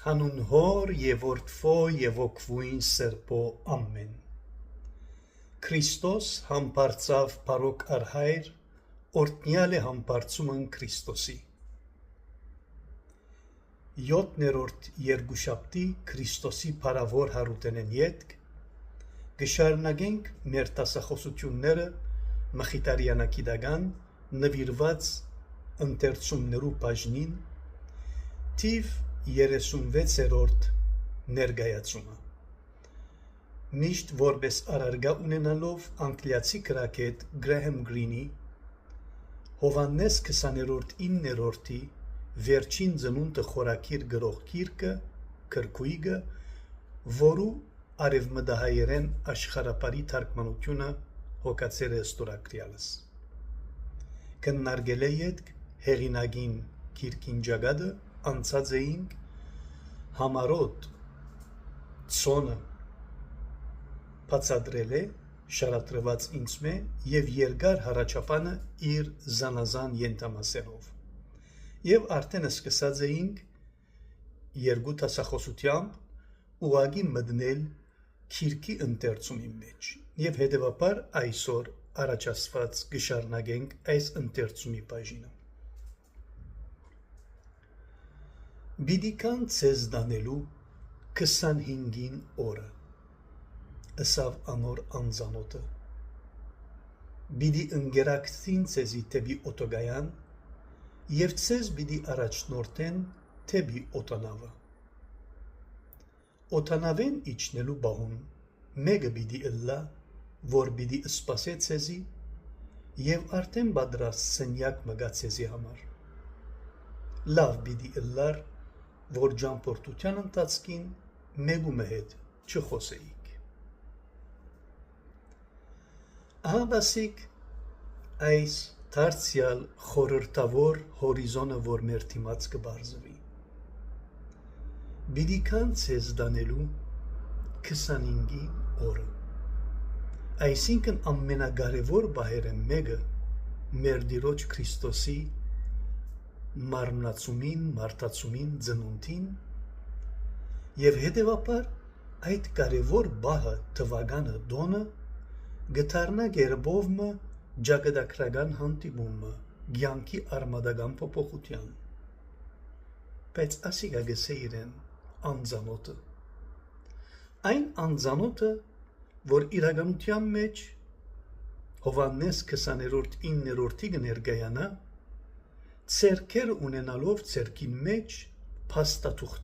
Հանուն Հոր և Որդվո և Օգվույն Սրբո ամեն։ Քրիստոս համբարձավ բարոք արհայր, օրտնյալ է համբարձումն Քրիստոսի։ 7-րդ երկուշաբթի Քրիստոսի փառավոր հարութենեն ետք կշարունակենք մեր դասախոսությունները Մխիթարյանագիտական նվիրված ընթերցումներու բաժնին թիվ 36-րդ ներկայացումը։ Միշտ որպես առարգա ունենալով անգլիացի գրագետ Գրեհեմ Գրինի Հովհաննես 20-9-րդի վերջին ծնունդը խորագիր գրող գիրքը գրքույկը, որու արևմտահայերեն աշխարհապարի թարգմանությունը հոգացել է ստորագրյալս։ Քննարկել է ետք հեղինակին գիրքին ճակատը անցած էինք համարոտ ցոնը բացատրել է շարադրված ինձմե և երկար հառաջապանը իր զանազան ենթամասերով և արդեն սկսած էինք երկու դասախոսությամբ ուղղակի մտնել գիրքի ընթերցումի մեջ և հետևաբար այսօր առաջացված կշարունակենք այս ընթերցումի բաժինը։ Պիտի կան ձեզ տանելու 25-ին օրը, ըսավ անոր անծանոթը։ Պիտի ընկերակցին ձեզի դեպի օտոկայան և ձեզ պիտի առաջնորդեն դեպի օդանավը։ Օդանավեն իջնելու պահուն մեկը պիտի ըլլա, որ պիտի սպասե ձեզի և արդեն պատրաստ սենյակ մգա ձեզի համար։ Լավ պիտի ըլլար, որ ճամփորդության ընթացքին մեկումե հետ չխոսեիք։ Ահավասիկ այս դարձյալ խորհրդավոր հորիզոնը, որ մեր դիմաց կբարձվի։ Պիտի կան ձեզ տանելու 25-ի օրը։ Այսինքն ամենակարևոր բաները մեկը մեր Տիրոջ Քրիստոսի մարմնացումին, մարդացումին, ծնունդին և հետևաբար այդ կարևոր բահը թվականը տոնը գտարնա գերբովմը ճակատագրական հանդիպումը կյանքի արմատական փոփոխության։ Բայց ասիկա գսե իրեն անծանոթը։ Այն անծանոթը, որ իրականության մեջ Հովհաննես 20-9-րդի կներկայանա, ցերքեր ունենալով ցերքին մեջ փաստաթուղթ